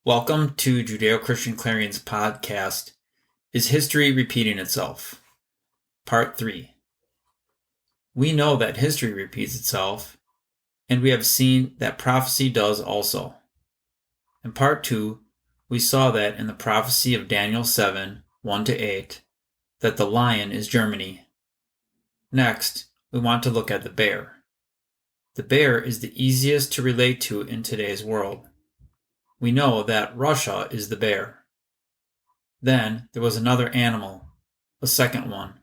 Welcome to Judeo-Christian Clarion's podcast, Is History Repeating Itself? Part 3. We know that history repeats itself, and we have seen that prophecy does also. In Part 2, we saw that in the prophecy of Daniel 7, 1-8, that the lion is Germany. Next, we want to look at the bear. The bear is the easiest to relate to in today's world. We know that Russia is the bear. Then there was another animal, a second one,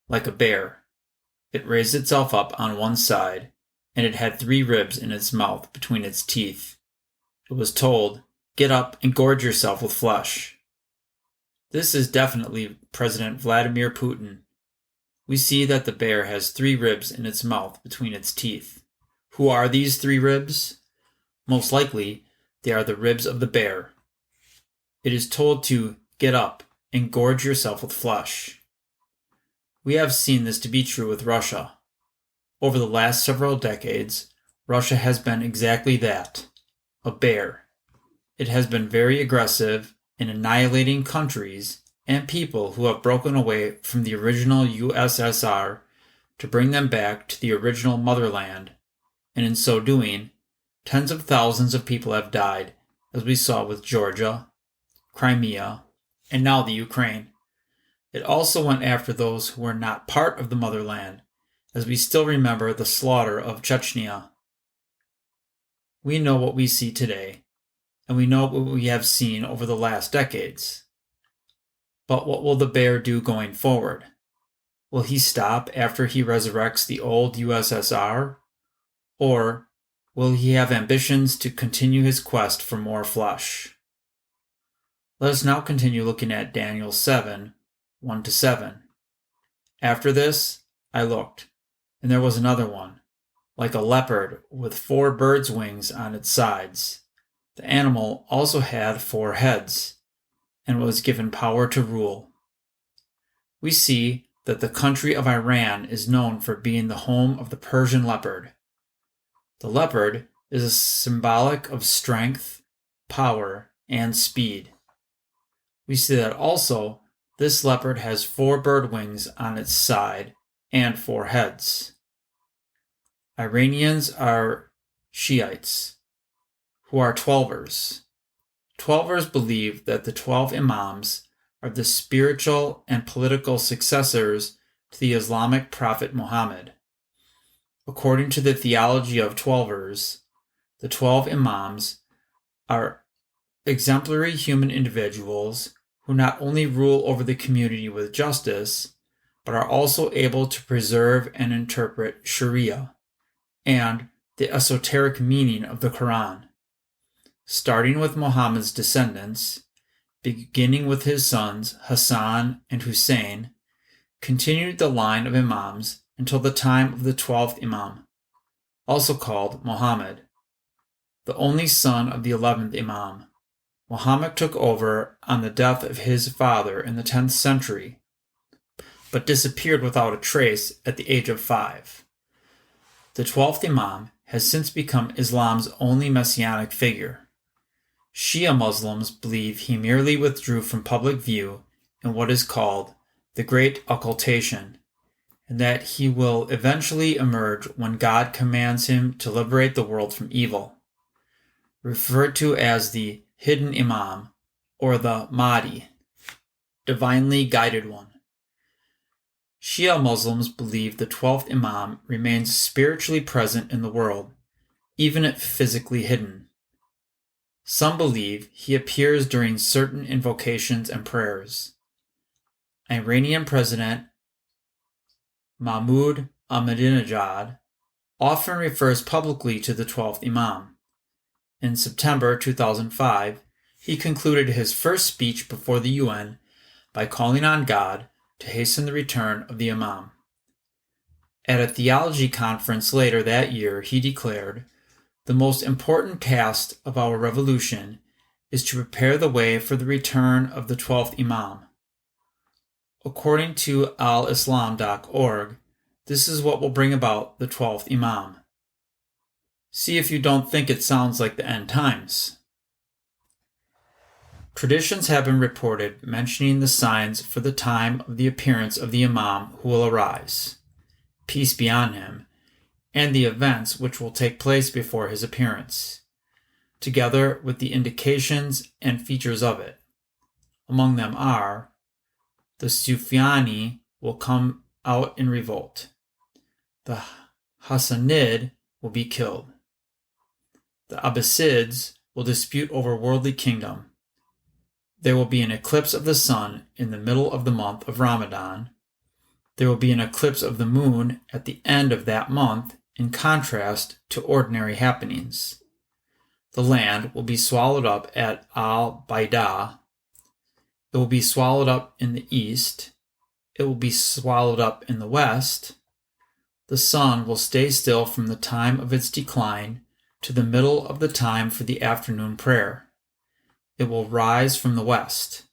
like a bear. It raised itself up on one side, and it had 3 ribs in its mouth between its teeth. It was told, "Get up and gorge yourself with flesh." This is definitely President Vladimir Putin. We see that the bear has 3 ribs in its mouth between its teeth. Who are these 3 ribs? Most likely, they are the ribs of the bear. It is told to get up and gorge yourself with flesh. We have seen this to be true with Russia. Over the last several decades, Russia has been exactly that, a bear. It has been very aggressive in annihilating countries and people who have broken away from the original USSR to bring them back to the original motherland, and in so doing, tens of thousands of people have died, as we saw with Georgia, Crimea, and now the Ukraine. It also went after those who were not part of the motherland, as we still remember the slaughter of Chechnya. We know what we see today, and we know what we have seen over the last decades. But what will the bear do going forward? Will he stop after he resurrects the old USSR? Or will he have ambitions to continue his quest for more flesh? Let us now continue looking at Daniel 7, 1-7. After this, I looked, and there was another one, like a leopard with 4 birds' wings on its sides. The animal also had 4 heads, and was given power to rule. We see that the country of Iran is known for being the home of the Persian leopard. The leopard is a symbolic of strength, power, and speed. We see that also this leopard has 4 bird wings on its side and 4 heads. Iranians are Shiites, who are Twelvers. Twelvers believe that the 12 Imams are the spiritual and political successors to the Islamic prophet Muhammad. According to the theology of Twelvers, the 12 Imams are exemplary human individuals who not only rule over the community with justice, but are also able to preserve and interpret Sharia and the esoteric meaning of the Quran. Starting with Muhammad's descendants, beginning with his sons Hassan and Hussein, continued the line of Imams until the time of the 12th Imam, also called Muhammad, the only son of the 11th Imam. Muhammad took over on the death of his father in the 10th century, but disappeared without a trace at the age of 5. The 12th Imam has since become Islam's only messianic figure. Shia Muslims believe he merely withdrew from public view in what is called the Great Occultation, and that he will eventually emerge when God commands him to liberate the world from evil, referred to as the Hidden Imam, or the Mahdi, divinely guided one. Shia Muslims believe the 12th Imam remains spiritually present in the world, even if physically hidden. Some believe he appears during certain invocations and prayers. Iranian President Mahmoud Ahmadinejad often refers publicly to the 12th Imam. In September 2005, he concluded his first speech before the UN by calling on God to hasten the return of the Imam. At a theology conference later that year, he declared, "The most important task of our revolution is to prepare the way for the return of the 12th Imam." According to alislam.org, this is what will bring about the 12th Imam. See if you don't think it sounds like the end times. Traditions have been reported mentioning the signs for the time of the appearance of the Imam who will arise, peace be on him, and the events which will take place before his appearance, together with the indications and features of it. Among them are: the Sufyani will come out in revolt. The Hassanid will be killed. The Abbasids will dispute over worldly kingdom. There will be an eclipse of the sun in the middle of the month of Ramadan. There will be an eclipse of the moon at the end of that month, in contrast to ordinary happenings. The land will be swallowed up at Al-Baidah. It will be swallowed up in the east. It will be swallowed up in the west. The sun will stay still from the time of its decline to the middle of the time for the afternoon prayer. It will rise from the west.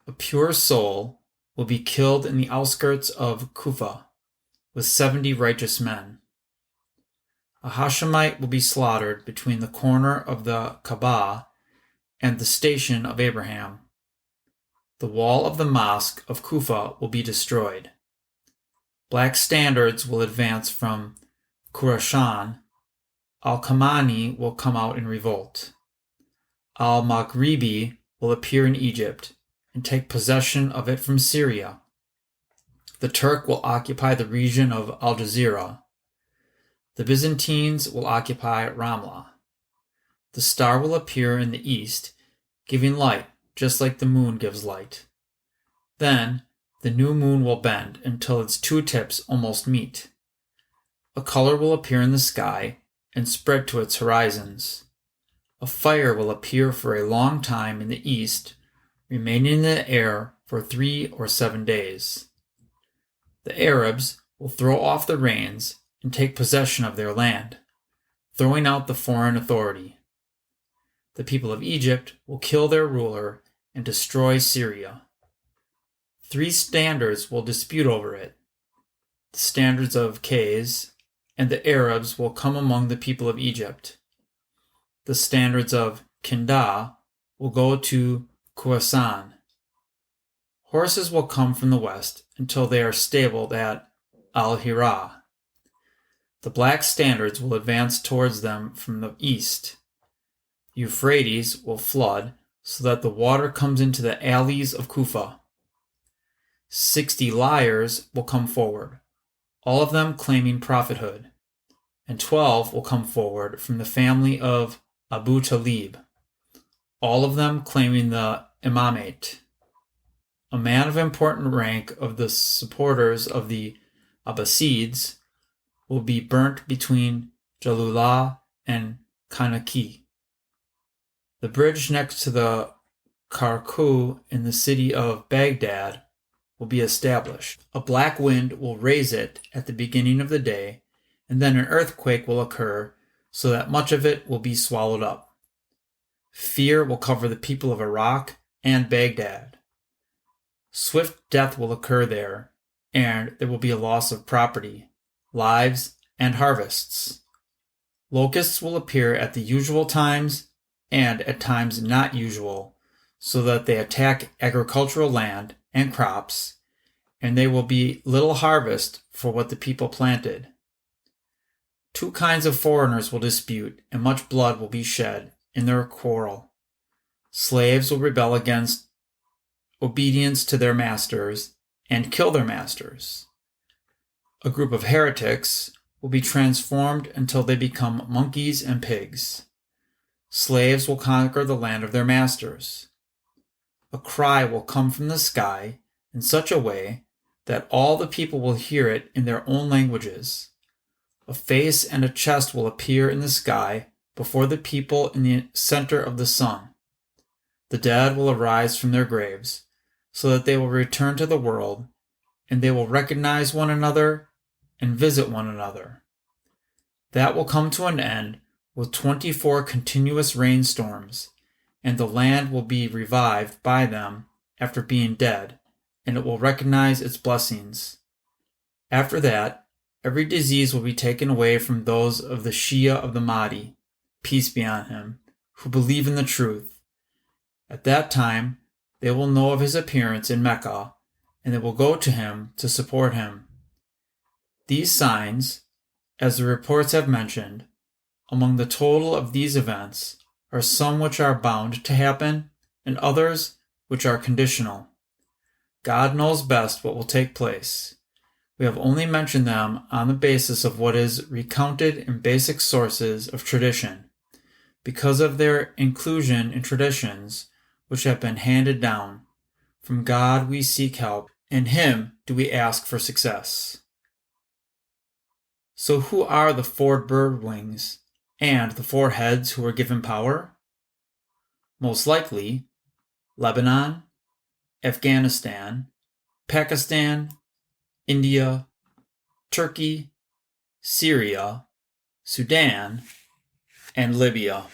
A pure soul will be killed in the outskirts of Kufa with 70 righteous men. A Hashemite will be slaughtered between the corner of the Kaaba and the station of Abraham. The wall of the mosque of Kufa will be destroyed. Black standards will advance from Khurasan. Al-Kamani will come out in revolt. Al-Maghribi will appear in Egypt and take possession of it from Syria. The Turk will occupy the region of Al-Jazeera. The Byzantines will occupy Ramla. The star will appear in the east, giving light just like the moon gives light. Then the new moon will bend until its two tips almost meet. A color will appear in the sky and spread to its horizons. A fire will appear for a long time in the east, remaining in the air for 3 or 7 days. The Arabs will throw off the reins and take possession of their land, throwing out the foreign authority. The people of Egypt will kill their ruler and destroy Syria. 3 standards will dispute over it: the standards of Qais, and the Arabs will come among the people of Egypt. The standards of Kinda will go to Khorasan. Horses will come from the west until they are stabled at Al-Hira. The black standards will advance towards them from the east. Euphrates will flood so that the water comes into the alleys of Kufa. 60 liars will come forward, all of them claiming prophethood, and 12 will come forward from the family of Abu Talib, all of them claiming the imamate. A man of important rank of the supporters of the Abbasids will be burnt between Jalula and Kanaki. The bridge next to the Karku in the city of Baghdad will be established. A black wind will raise it at the beginning of the day, and then an earthquake will occur so that much of it will be swallowed up. Fear will cover the people of Iraq and Baghdad. Swift death will occur there, and there will be a loss of property, lives, and harvests. Locusts will appear at the usual times and at times not usual, so that they attack agricultural land and crops, and there will be little harvest for what the people planted. 2 kinds of foreigners will dispute, and much blood will be shed in their quarrel. Slaves will rebel against obedience to their masters and kill their masters. A group of heretics will be transformed until they become monkeys and pigs. Slaves will conquer the land of their masters. A cry will come from the sky in such a way that all the people will hear it in their own languages. A face and a chest will appear in the sky before the people in the center of the sun. The dead will arise from their graves, so that they will return to the world, and they will recognize one another and visit one another. That will come to an end with 24 continuous rainstorms, and the land will be revived by them after being dead, and it will recognize its blessings. After that, every disease will be taken away from those of the Shia of the Mahdi, peace be on him, who believe in the truth, At that time, they will know of his appearance in Mecca, and they will go to him to support him. These signs, as the reports have mentioned, among the total of these events are some which are bound to happen, and others which are conditional. God knows best what will take place. We have only mentioned them on the basis of what is recounted in basic sources of tradition, because of their inclusion in traditions which have been handed down. From God we seek help, and Him do we ask for success. So who are the 4 bird wings and the 4 heads who were given power? Most likely, Lebanon, Afghanistan, Pakistan, India, Turkey, Syria, Sudan, and Libya.